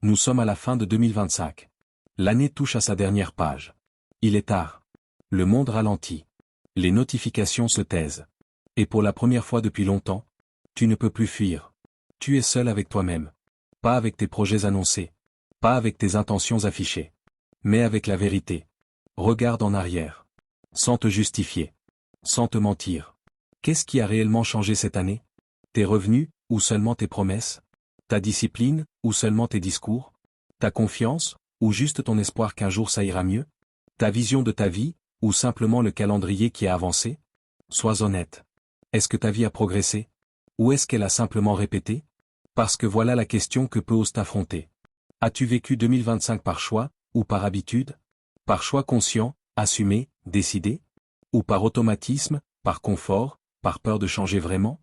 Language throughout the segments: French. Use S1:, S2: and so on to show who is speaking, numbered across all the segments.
S1: Nous sommes à la fin de 2025. L'année touche à sa dernière page. Il est tard. Le monde ralentit. Les notifications se taisent. Et pour la première fois depuis longtemps, tu ne peux plus fuir. Tu es seul avec toi-même. Pas avec tes projets annoncés. Pas avec tes intentions affichées. Mais avec la vérité. Regarde en arrière. Sans te justifier. Sans te mentir. Qu'est-ce qui a réellement changé cette année? Tes revenus, ou seulement tes promesses? Ta discipline, ou seulement tes discours? Ta confiance, ou juste ton espoir qu'un jour ça ira mieux? Ta vision de ta vie, ou simplement le calendrier qui a avancé? Sois honnête. Est-ce que ta vie a progressé? Ou est-ce qu'elle a simplement répété? Parce que voilà la question que peu osent affronter. As-tu vécu 2025 par choix, ou par habitude? Par choix conscient, assumé, décidé? Ou par automatisme, par confort, par peur de changer vraiment?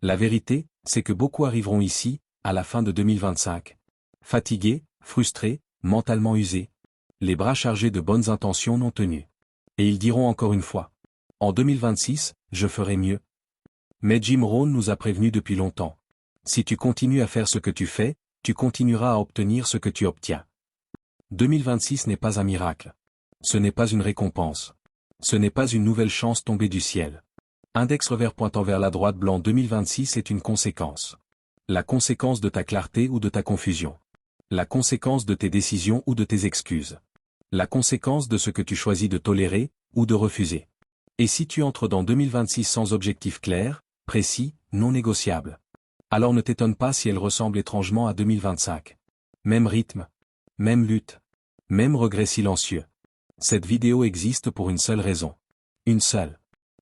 S1: La vérité, c'est que beaucoup arriveront ici, à la fin de 2025. Fatigués, frustrés, mentalement usés. Les bras chargés de bonnes intentions non tenues. Et ils diront encore une fois. En 2026, je ferai mieux. Mais Jim Rohn nous a prévenus depuis longtemps. Si tu continues à faire ce que tu fais, tu continueras à obtenir ce que tu obtiens. 2026 n'est pas un miracle. Ce n'est pas une récompense. Ce n'est pas une nouvelle chance tombée du ciel. Index revers pointant vers la droite blanc 2026 est une conséquence. La conséquence de ta clarté ou de ta confusion. La conséquence de tes décisions ou de tes excuses. La conséquence de ce que tu choisis de tolérer, ou de refuser. Et si tu entres dans 2026 sans objectif clair, précis, non négociable? Alors ne t'étonne pas si elle ressemble étrangement à 2025. Même rythme. Même lutte. Même regret silencieux. Cette vidéo existe pour une seule raison. Une seule.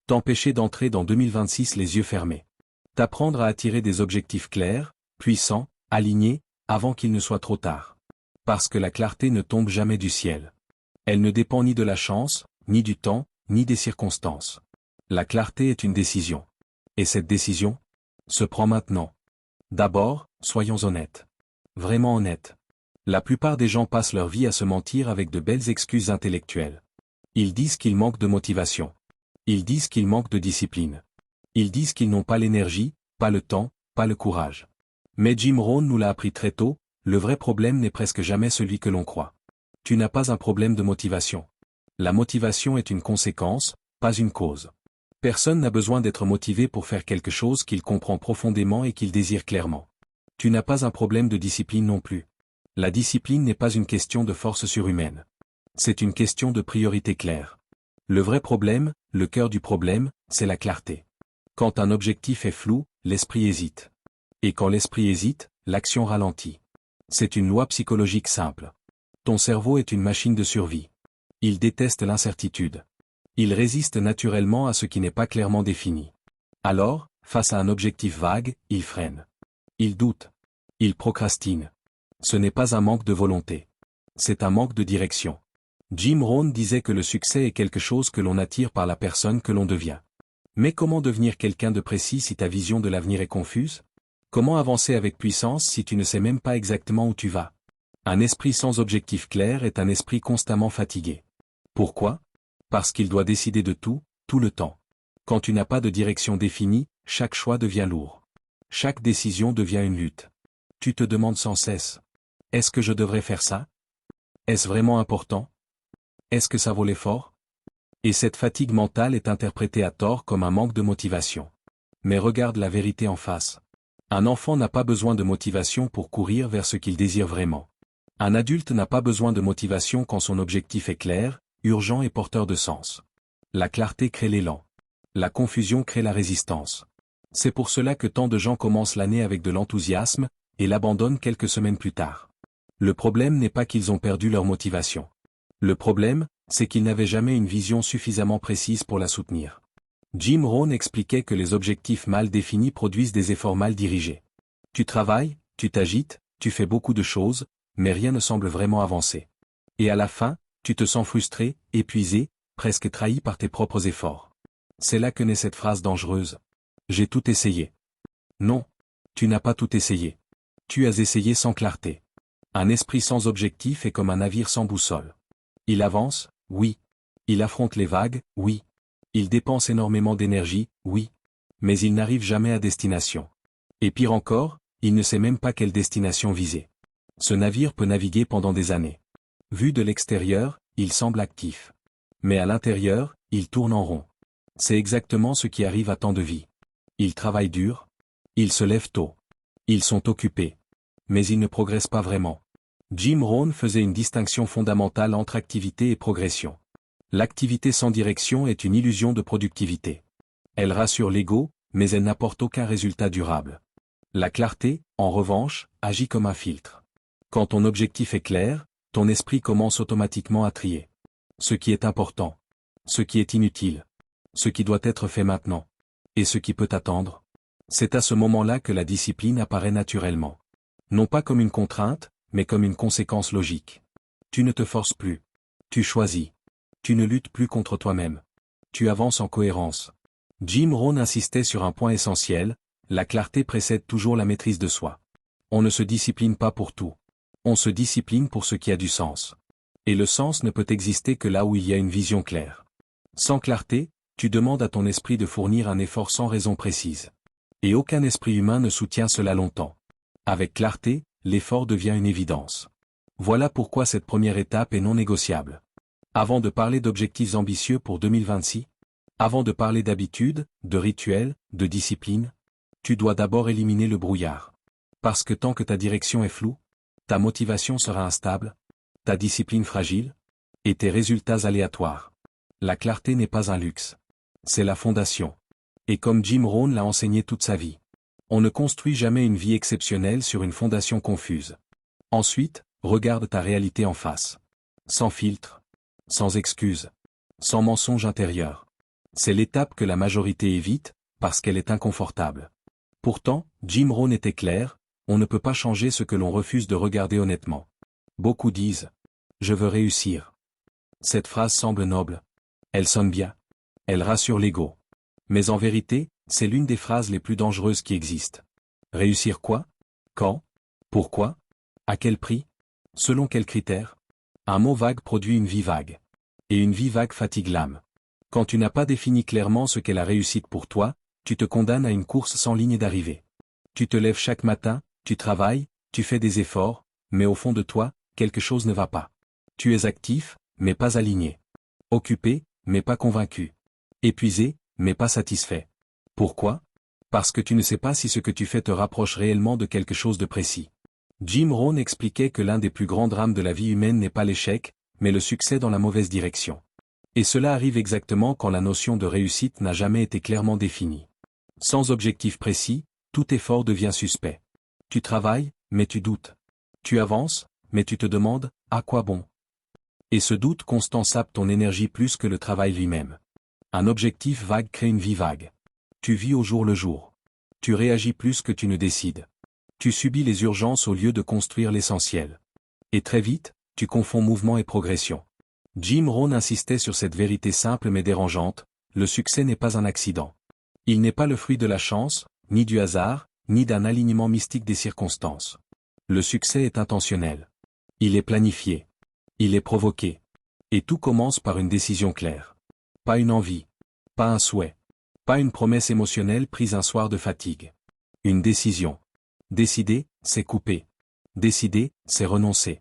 S1: T'empêcher d'entrer dans 2026 les yeux fermés. T'apprendre à attirer des objectifs clairs, puissants, alignés, avant qu'il ne soit trop tard. Parce que la clarté ne tombe jamais du ciel. Elle ne dépend ni de la chance, ni du temps, ni des circonstances. La clarté est une décision. Et cette décision se prend maintenant. D'abord, soyons honnêtes. Vraiment honnêtes. La plupart des gens passent leur vie à se mentir avec de belles excuses intellectuelles. Ils disent qu'ils manquent de motivation. Ils disent qu'ils manquent de discipline. Ils disent qu'ils n'ont pas l'énergie, pas le temps, pas le courage. Mais Jim Rohn nous l'a appris très tôt, le vrai problème n'est presque jamais celui que l'on croit. Tu n'as pas un problème de motivation. La motivation est une conséquence, pas une cause. Personne n'a besoin d'être motivé pour faire quelque chose qu'il comprend profondément et qu'il désire clairement. Tu n'as pas un problème de discipline non plus. La discipline n'est pas une question de force surhumaine. C'est une question de priorité claire. Le vrai problème, le cœur du problème, c'est la clarté. Quand un objectif est flou, l'esprit hésite. Et quand l'esprit hésite, l'action ralentit. C'est une loi psychologique simple. Ton cerveau est une machine de survie. Il déteste l'incertitude. Il résiste naturellement à ce qui n'est pas clairement défini. Alors, face à un objectif vague, il freine. Il doute. Il procrastine. Ce n'est pas un manque de volonté. C'est un manque de direction. Jim Rohn disait que le succès est quelque chose que l'on attire par la personne que l'on devient. Mais comment devenir quelqu'un de précis si ta vision de l'avenir est confuse? Comment avancer avec puissance si tu ne sais même pas exactement où tu vas? Un esprit sans objectif clair est un esprit constamment fatigué. Pourquoi? Parce qu'il doit décider de tout, tout le temps. Quand tu n'as pas de direction définie, chaque choix devient lourd. Chaque décision devient une lutte. Tu te demandes sans cesse. Est-ce que je devrais faire ça? Est-ce vraiment important? Est-ce que ça vaut l'effort? Et cette fatigue mentale est interprétée à tort comme un manque de motivation. Mais regarde la vérité en face. Un enfant n'a pas besoin de motivation pour courir vers ce qu'il désire vraiment. Un adulte n'a pas besoin de motivation quand son objectif est clair, urgent et porteur de sens. La clarté crée l'élan. La confusion crée la résistance. C'est pour cela que tant de gens commencent l'année avec de l'enthousiasme, et l'abandonnent quelques semaines plus tard. Le problème n'est pas qu'ils ont perdu leur motivation. Le problème, c'est qu'ils n'avaient jamais une vision suffisamment précise pour la soutenir. Jim Rohn expliquait que les objectifs mal définis produisent des efforts mal dirigés. Tu travailles, tu t'agites, tu fais beaucoup de choses, mais rien ne semble vraiment avancer. Et à la fin, tu te sens frustré, épuisé, presque trahi par tes propres efforts. C'est là que naît cette phrase dangereuse. J'ai tout essayé. Non. Tu n'as pas tout essayé. Tu as essayé sans clarté. Un esprit sans objectif est comme un navire sans boussole. Il avance, oui. Il affronte les vagues, oui. Il dépense énormément d'énergie, oui. Mais il n'arrive jamais à destination. Et pire encore, il ne sait même pas quelle destination viser. Ce navire peut naviguer pendant des années. Vu de l'extérieur, il semble actif. Mais à l'intérieur, il tourne en rond. C'est exactement ce qui arrive à tant de vies. Ils travaillent dur. Ils se lèvent tôt. Ils sont occupés. Mais ils ne progressent pas vraiment. Jim Rohn faisait une distinction fondamentale entre activité et progression. L'activité sans direction est une illusion de productivité. Elle rassure l'ego, mais elle n'apporte aucun résultat durable. La clarté, en revanche, agit comme un filtre. Quand ton objectif est clair, ton esprit commence automatiquement à trier. Ce qui est important. Ce qui est inutile. Ce qui doit être fait maintenant. Et ce qui peut attendre. C'est à ce moment-là que la discipline apparaît naturellement. Non pas comme une contrainte, mais comme une conséquence logique. Tu ne te forces plus. Tu choisis. Tu ne luttes plus contre toi-même. Tu avances en cohérence. Jim Rohn insistait sur un point essentiel, la clarté précède toujours la maîtrise de soi. On ne se discipline pas pour tout. On se discipline pour ce qui a du sens. Et le sens ne peut exister que là où il y a une vision claire. Sans clarté, tu demandes à ton esprit de fournir un effort sans raison précise. Et aucun esprit humain ne soutient cela longtemps. Avec clarté, l'effort devient une évidence. Voilà pourquoi cette première étape est non négociable. Avant de parler d'objectifs ambitieux pour 2026, avant de parler d'habitudes, de rituels, de discipline, tu dois d'abord éliminer le brouillard. Parce que tant que ta direction est floue, ta motivation sera instable, ta discipline fragile, et tes résultats aléatoires. La clarté n'est pas un luxe. C'est la fondation. Et comme Jim Rohn l'a enseigné toute sa vie. On ne construit jamais une vie exceptionnelle sur une fondation confuse. Ensuite, regarde ta réalité en face. Sans filtre. Sans excuse. Sans mensonge intérieur. C'est l'étape que la majorité évite, parce qu'elle est inconfortable. Pourtant, Jim Rohn était clair, on ne peut pas changer ce que l'on refuse de regarder honnêtement. Beaucoup disent « Je veux réussir ». Cette phrase semble noble. Elle sonne bien. Elle rassure l'ego. Mais en vérité, c'est l'une des phrases les plus dangereuses qui existent. Réussir quoi? Quand? Pourquoi? À quel prix? Selon quels critères? Un mot vague produit une vie vague. Et une vie vague fatigue l'âme. Quand tu n'as pas défini clairement ce qu'est la réussite pour toi, tu te condamnes à une course sans ligne d'arrivée. Tu te lèves chaque matin, tu travailles, tu fais des efforts, mais au fond de toi, quelque chose ne va pas. Tu es actif, mais pas aligné. Occupé, mais pas convaincu. Épuisé, mais pas satisfait. Pourquoi? Parce que tu ne sais pas si ce que tu fais te rapproche réellement de quelque chose de précis. Jim Rohn expliquait que l'un des plus grands drames de la vie humaine n'est pas l'échec, mais le succès dans la mauvaise direction. Et cela arrive exactement quand la notion de réussite n'a jamais été clairement définie. Sans objectif précis, tout effort devient suspect. Tu travailles, mais tu doutes. Tu avances, mais tu te demandes, à quoi bon? Et ce doute constant sape ton énergie plus que le travail lui-même. Un objectif vague crée une vie vague. Tu vis au jour le jour. Tu réagis plus que tu ne décides. Tu subis les urgences au lieu de construire l'essentiel. Et très vite, tu confonds mouvement et progression. Jim Rohn insistait sur cette vérité simple mais dérangeante, le succès n'est pas un accident. Il n'est pas le fruit de la chance, ni du hasard, ni d'un alignement mystique des circonstances. Le succès est intentionnel. Il est planifié. Il est provoqué. Et tout commence par une décision claire. Pas une envie. Pas un souhait. Pas une promesse émotionnelle prise un soir de fatigue. Une décision. Décider, c'est couper. Décider, c'est renoncer.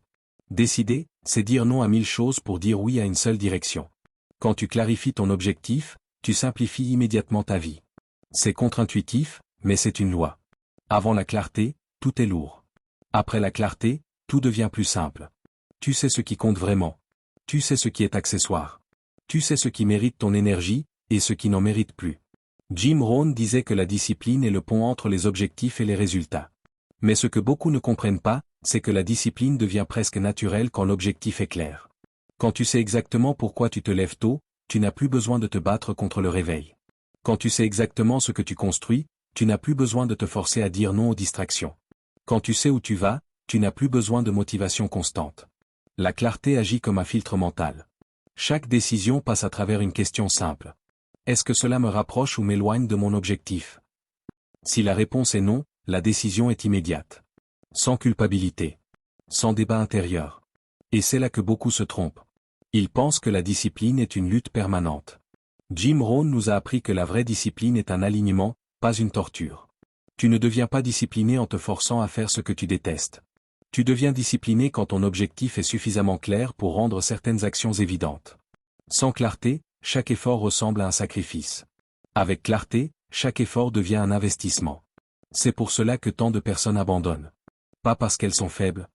S1: Décider, c'est dire non à 1000 choses pour dire oui à une seule direction. Quand tu clarifies ton objectif, tu simplifies immédiatement ta vie. C'est contre-intuitif, mais c'est une loi. Avant la clarté, tout est lourd. Après la clarté, tout devient plus simple. Tu sais ce qui compte vraiment. Tu sais ce qui est accessoire. Tu sais ce qui mérite ton énergie, et ce qui n'en mérite plus. Jim Rohn disait que la discipline est le pont entre les objectifs et les résultats. Mais ce que beaucoup ne comprennent pas, c'est que la discipline devient presque naturelle quand l'objectif est clair. Quand tu sais exactement pourquoi tu te lèves tôt, tu n'as plus besoin de te battre contre le réveil. Quand tu sais exactement ce que tu construis, tu n'as plus besoin de te forcer à dire non aux distractions. Quand tu sais où tu vas, tu n'as plus besoin de motivation constante. La clarté agit comme un filtre mental. Chaque décision passe à travers une question simple. Est-ce que cela me rapproche ou m'éloigne de mon objectif? Si la réponse est non, la décision est immédiate. Sans culpabilité. Sans débat intérieur. Et c'est là que beaucoup se trompent. Ils pensent que la discipline est une lutte permanente. Jim Rohn nous a appris que la vraie discipline est un alignement, pas une torture. Tu ne deviens pas discipliné en te forçant à faire ce que tu détestes. Tu deviens discipliné quand ton objectif est suffisamment clair pour rendre certaines actions évidentes. Sans clarté, chaque effort ressemble à un sacrifice. Avec clarté, chaque effort devient un investissement. C'est pour cela que tant de personnes abandonnent. Pas parce qu'elles sont faibles,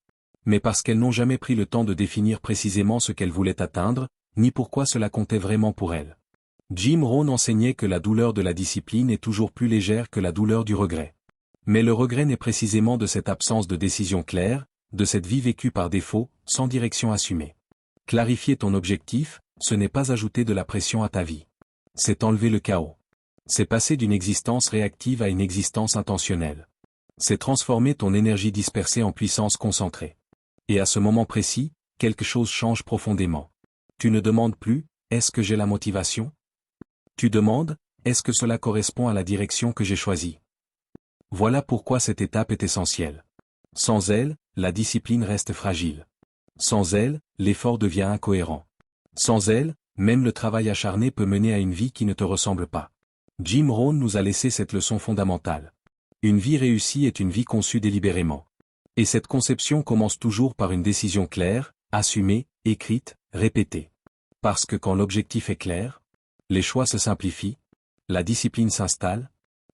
S1: mais parce qu'elles n'ont jamais pris le temps de définir précisément ce qu'elles voulaient atteindre, ni pourquoi cela comptait vraiment pour elles. Jim Rohn enseignait que la douleur de la discipline est toujours plus légère que la douleur du regret. Mais le regret naît précisément de cette absence de décision claire, de cette vie vécue par défaut, sans direction assumée. Clarifier ton objectif, ce n'est pas ajouter de la pression à ta vie. C'est enlever le chaos. C'est passer d'une existence réactive à une existence intentionnelle. C'est transformer ton énergie dispersée en puissance concentrée. Et à ce moment précis, quelque chose change profondément. Tu ne demandes plus, est-ce que j'ai la motivation? Tu demandes, est-ce que cela correspond à la direction que j'ai choisie? Voilà pourquoi cette étape est essentielle. Sans elle, la discipline reste fragile. Sans elle, l'effort devient incohérent. Sans elle, même le travail acharné peut mener à une vie qui ne te ressemble pas. Jim Rohn nous a laissé cette leçon fondamentale. Une vie réussie est une vie conçue délibérément. Et cette conception commence toujours par une décision claire, assumée, écrite, répétée. Parce que quand l'objectif est clair, les choix se simplifient, la discipline s'installe,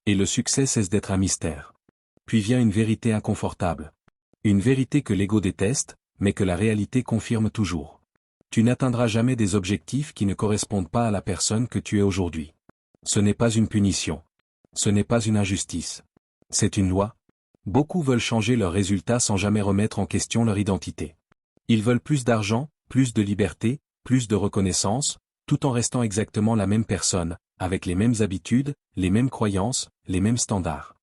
S1: et le succès cesse d'être un mystère. Puis vient une vérité inconfortable. Une vérité que l'ego déteste, mais que la réalité confirme toujours. Tu n'atteindras jamais des objectifs qui ne correspondent pas à la personne que tu es aujourd'hui. Ce n'est pas une punition. Ce n'est pas une injustice. C'est une loi. Beaucoup veulent changer leurs résultats sans jamais remettre en question leur identité. Ils veulent plus d'argent, plus de liberté, plus de reconnaissance, tout en restant exactement la même personne, avec les mêmes habitudes, les mêmes croyances, les mêmes standards.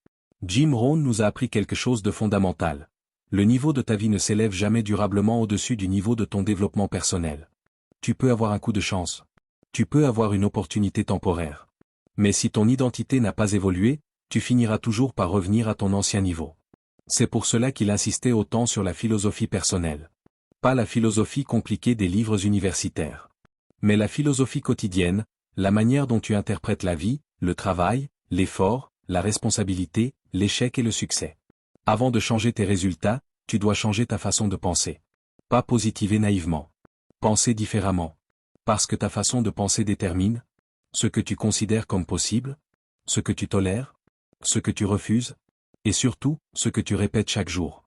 S1: Jim Rohn nous a appris quelque chose de fondamental. Le niveau de ta vie ne s'élève jamais durablement au-dessus du niveau de ton développement personnel. Tu peux avoir un coup de chance. Tu peux avoir une opportunité temporaire. Mais si ton identité n'a pas évolué, tu finiras toujours par revenir à ton ancien niveau. C'est pour cela qu'il insistait autant sur la philosophie personnelle. Pas la philosophie compliquée des livres universitaires. Mais la philosophie quotidienne, la manière dont tu interprètes la vie, le travail, l'effort, la responsabilité, l'échec et le succès. Avant de changer tes résultats, tu dois changer ta façon de penser. Pas positiver naïvement. Penser différemment. Parce que ta façon de penser détermine ce que tu considères comme possible, ce que tu tolères, ce que tu refuses, et surtout, ce que tu répètes chaque jour.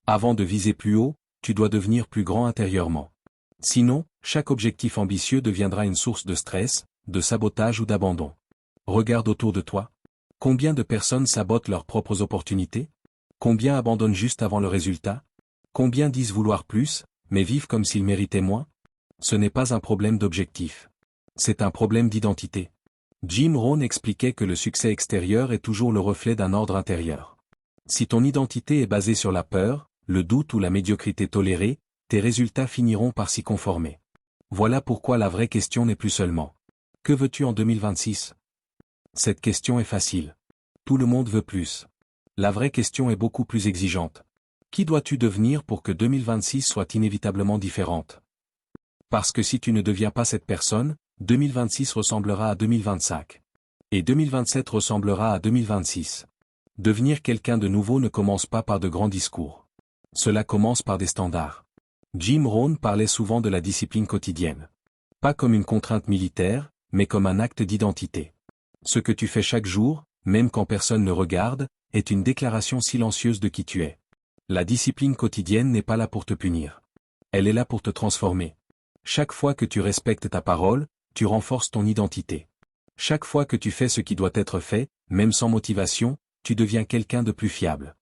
S1: Avant de viser plus haut, tu dois devenir plus grand intérieurement. Sinon, chaque objectif ambitieux deviendra une source de stress, de sabotage ou d'abandon. Regarde autour de toi. Combien de personnes sabotent leurs propres opportunités? Combien abandonnent juste avant le résultat? Combien disent vouloir plus, mais vivent comme s'ils méritaient moins? Ce n'est pas un problème d'objectif. C'est un problème d'identité. Jim Rohn expliquait que le succès extérieur est toujours le reflet d'un ordre intérieur. Si ton identité est basée sur la peur, le doute ou la médiocrité tolérée, tes résultats finiront par s'y conformer. Voilà pourquoi la vraie question n'est plus seulement « Que veux-tu en 2026 ?» Cette question est facile. Tout le monde veut plus. La vraie question est beaucoup plus exigeante. Qui dois-tu devenir pour que 2026 soit inévitablement différente? Parce que si tu ne deviens pas cette personne, 2026 ressemblera à 2025. Et 2027 ressemblera à 2026. Devenir quelqu'un de nouveau ne commence pas par de grands discours. Cela commence par des standards. Jim Rohn parlait souvent de la discipline quotidienne. Pas comme une contrainte militaire, mais comme un acte d'identité. Ce que tu fais chaque jour, même quand personne ne regarde, est une déclaration silencieuse de qui tu es. La discipline quotidienne n'est pas là pour te punir. Elle est là pour te transformer. Chaque fois que tu respectes ta parole, tu renforces ton identité. Chaque fois que tu fais ce qui doit être fait, même sans motivation, tu deviens quelqu'un de plus fiable.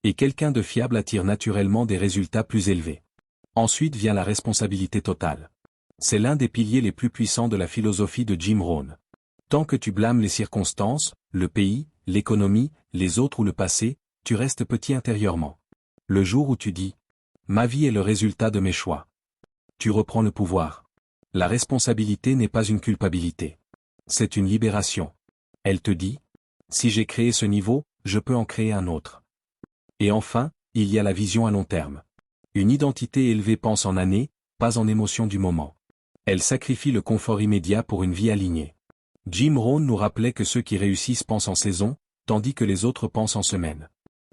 S1: Et quelqu'un de fiable attire naturellement des résultats plus élevés. Ensuite vient la responsabilité totale. C'est l'un des piliers les plus puissants de la philosophie de Jim Rohn. Tant que tu blâmes les circonstances, le pays, l'économie, les autres ou le passé, tu restes petit intérieurement. Le jour où tu dis « Ma vie est le résultat de mes choix », tu reprends le pouvoir. La responsabilité n'est pas une culpabilité. C'est une libération. Elle te dit « Si j'ai créé ce niveau, je peux en créer un autre ». Et enfin, il y a la vision à long terme. Une identité élevée pense en années, pas en émotions du moment. Elle sacrifie le confort immédiat pour une vie alignée. Jim Rohn nous rappelait que ceux qui réussissent pensent en saison, tandis que les autres pensent en semaine.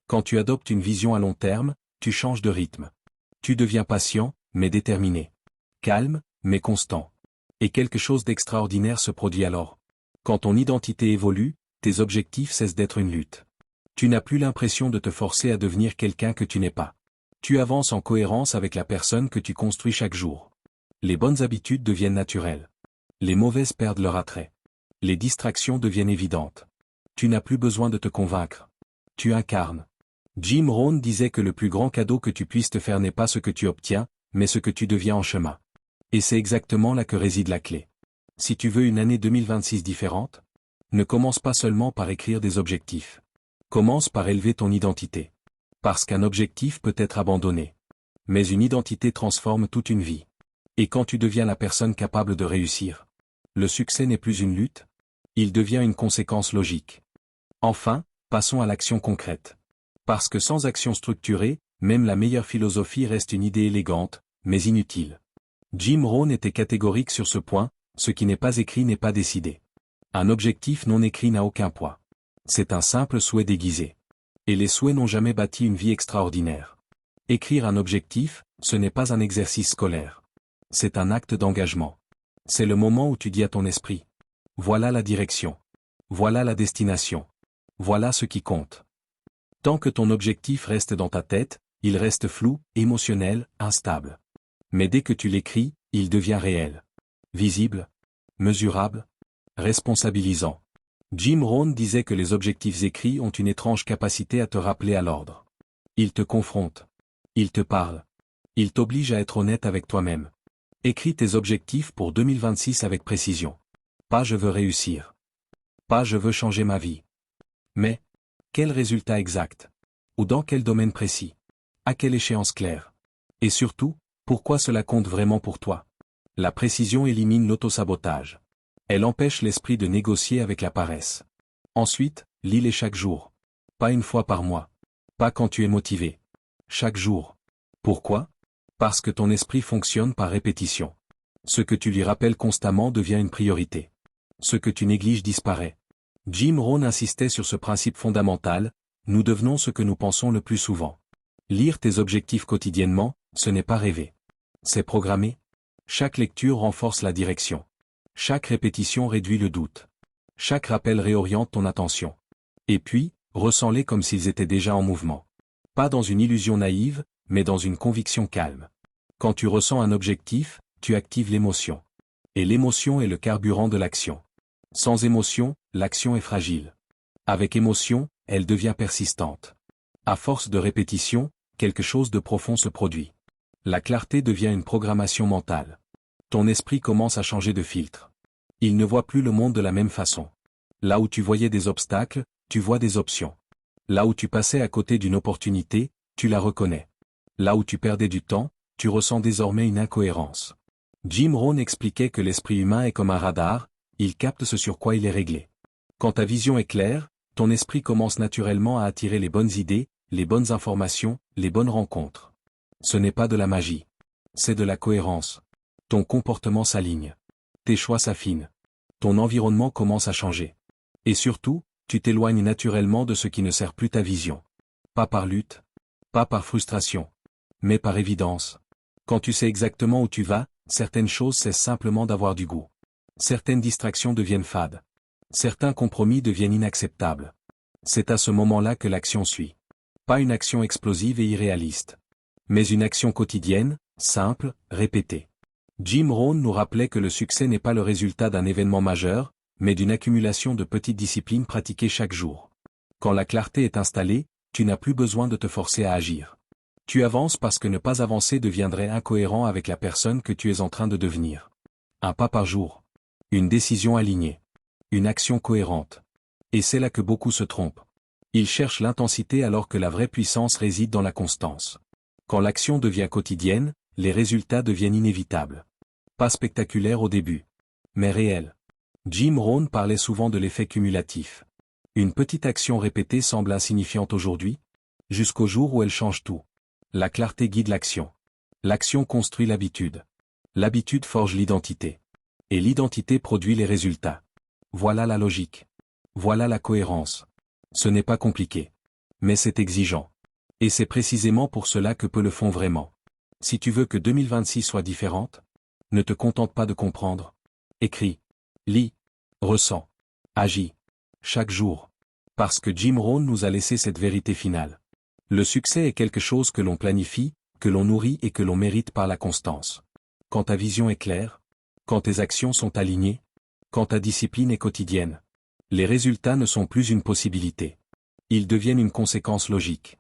S1: Quand tu adoptes une vision à long terme, Tu changes de rythme. Tu deviens patient, mais déterminé. Calme, mais constant. Et quelque chose d'extraordinaire se produit alors. Quand ton identité évolue, tes objectifs cessent d'être une lutte. Tu n'as plus l'impression de te forcer à devenir quelqu'un que tu n'es pas. Tu avances en cohérence avec la personne que tu construis chaque jour. Les bonnes habitudes deviennent naturelles. Les mauvaises perdent leur attrait. Les distractions deviennent évidentes. Tu n'as plus besoin de te convaincre. Tu incarnes. Jim Rohn disait que le plus grand cadeau que tu puisses te faire n'est pas ce que tu obtiens, mais ce que tu deviens en chemin. Et c'est exactement là que réside la clé. Si tu veux une année 2026 différente, ne commence pas seulement par écrire des objectifs. Commence par élever ton identité. Parce qu'un objectif peut être abandonné. Mais une identité transforme toute une vie. Et quand tu deviens la personne capable de réussir, le succès n'est plus une lutte, il devient une conséquence logique. Enfin, passons à l'action concrète. Parce que sans action structurée, même la meilleure philosophie reste une idée élégante, mais inutile. Jim Rohn était catégorique sur ce point, ce qui n'est pas écrit n'est pas décidé. Un objectif non écrit n'a aucun poids. C'est un simple souhait déguisé. Et les souhaits n'ont jamais bâti une vie extraordinaire. Écrire un objectif, ce n'est pas un exercice scolaire. C'est un acte d'engagement. C'est le moment où tu dis à ton esprit. Voilà la direction. Voilà la destination. Voilà ce qui compte. Tant que ton objectif reste dans ta tête, il reste flou, émotionnel, instable. Mais dès que tu l'écris, il devient réel. Visible, mesurable, responsabilisant. Jim Rohn disait que les objectifs écrits ont une étrange capacité à te rappeler à l'ordre. Ils te confrontent. Ils te parlent. Ils t'obligent à être honnête avec toi-même. Écris tes objectifs pour 2026 avec précision. Pas je veux réussir. Pas je veux changer ma vie. Mais, quel résultat exact? Ou dans quel domaine précis? À quelle échéance claire? Et surtout, pourquoi cela compte vraiment pour toi? La précision élimine l'autosabotage. Elle empêche l'esprit de négocier avec la paresse. Ensuite, lis-les chaque jour. Pas une fois par mois. Pas quand tu es motivé. Chaque jour. Pourquoi? Parce que ton esprit fonctionne par répétition. Ce que tu lui rappelles constamment devient une priorité. Ce que tu négliges disparaît. Jim Rohn insistait sur ce principe fondamental, nous devenons ce que nous pensons le plus souvent. Lire tes objectifs quotidiennement, ce n'est pas rêver. C'est programmer. Chaque lecture renforce la direction. Chaque répétition réduit le doute. Chaque rappel réoriente ton attention. Et puis, ressens-les comme s'ils étaient déjà en mouvement. Pas dans une illusion naïve, mais dans une conviction calme. Quand tu ressens un objectif, tu actives l'émotion. Et l'émotion est le carburant de l'action. Sans émotion, l'action est fragile. Avec émotion, elle devient persistante. À force de répétition, quelque chose de profond se produit. La clarté devient une programmation mentale. Ton esprit commence à changer de filtre. Il ne voit plus le monde de la même façon. Là où tu voyais des obstacles, tu vois des options. Là où tu passais à côté d'une opportunité, tu la reconnais. Là où tu perdais du temps, tu ressens désormais une incohérence. Jim Rohn expliquait que l'esprit humain est comme un radar, il capte ce sur quoi il est réglé. Quand ta vision est claire, ton esprit commence naturellement à attirer les bonnes idées, les bonnes informations, les bonnes rencontres. Ce n'est pas de la magie. C'est de la cohérence. Ton comportement s'aligne. Tes choix s'affinent. Ton environnement commence à changer. Et surtout, tu t'éloignes naturellement de ce qui ne sert plus ta vision. Pas par lutte, pas par frustration, mais par évidence. Quand tu sais exactement où tu vas, certaines choses cessent simplement d'avoir du goût. Certaines distractions deviennent fades. Certains compromis deviennent inacceptables. C'est à ce moment-là que l'action suit. Pas une action explosive et irréaliste. Mais une action quotidienne, simple, répétée. Jim Rohn nous rappelait que le succès n'est pas le résultat d'un événement majeur, mais d'une accumulation de petites disciplines pratiquées chaque jour. Quand la clarté est installée, tu n'as plus besoin de te forcer à agir. Tu avances parce que ne pas avancer deviendrait incohérent avec la personne que tu es en train de devenir. Un pas par jour. Une décision alignée. Une action cohérente. Et c'est là que beaucoup se trompent. Ils cherchent l'intensité alors que la vraie puissance réside dans la constance. Quand l'action devient quotidienne, les résultats deviennent inévitables. Pas spectaculaires au début, mais réels. Jim Rohn parlait souvent de l'effet cumulatif. Une petite action répétée semble insignifiante aujourd'hui, jusqu'au jour où elle change tout. La clarté guide l'action. L'action construit l'habitude. L'habitude forge l'identité. Et l'identité produit les résultats. Voilà la logique. Voilà la cohérence. Ce n'est pas compliqué. Mais c'est exigeant. Et c'est précisément pour cela que peu le font vraiment. Si tu veux que 2026 soit différente, ne te contente pas de comprendre. Écris, lis, ressens, agis, chaque jour. Parce que Jim Rohn nous a laissé cette vérité finale. Le succès est quelque chose que l'on planifie, que l'on nourrit et que l'on mérite par la constance. Quand ta vision est claire, quand tes actions sont alignées, quand ta discipline est quotidienne, les résultats ne sont plus une possibilité. Ils deviennent une conséquence logique.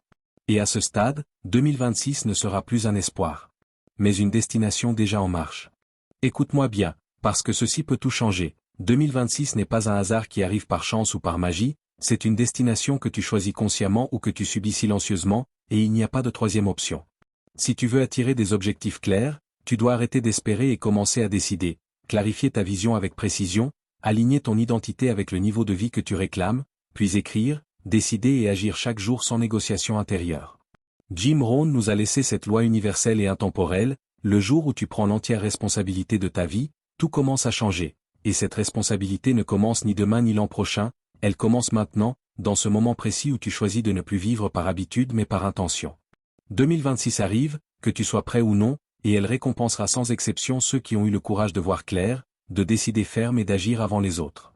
S1: Et à ce stade, 2026 ne sera plus un espoir, mais une destination déjà en marche. Écoute-moi bien, parce que ceci peut tout changer. 2026 n'est pas un hasard qui arrive par chance ou par magie, c'est une destination que tu choisis consciemment ou que tu subis silencieusement, et il n'y a pas de troisième option. Si tu veux attirer des objectifs clairs, tu dois arrêter d'espérer et commencer à décider, clarifier ta vision avec précision, aligner ton identité avec le niveau de vie que tu réclames, puis écrire, décider et agir chaque jour sans négociation intérieure. Jim Rohn nous a laissé cette loi universelle et intemporelle, le jour où tu prends l'entière responsabilité de ta vie, tout commence à changer, et cette responsabilité ne commence ni demain ni l'an prochain, elle commence maintenant, dans ce moment précis où tu choisis de ne plus vivre par habitude mais par intention. 2026 arrive, que tu sois prêt ou non, et elle récompensera sans exception ceux qui ont eu le courage de voir clair, de décider ferme et d'agir avant les autres.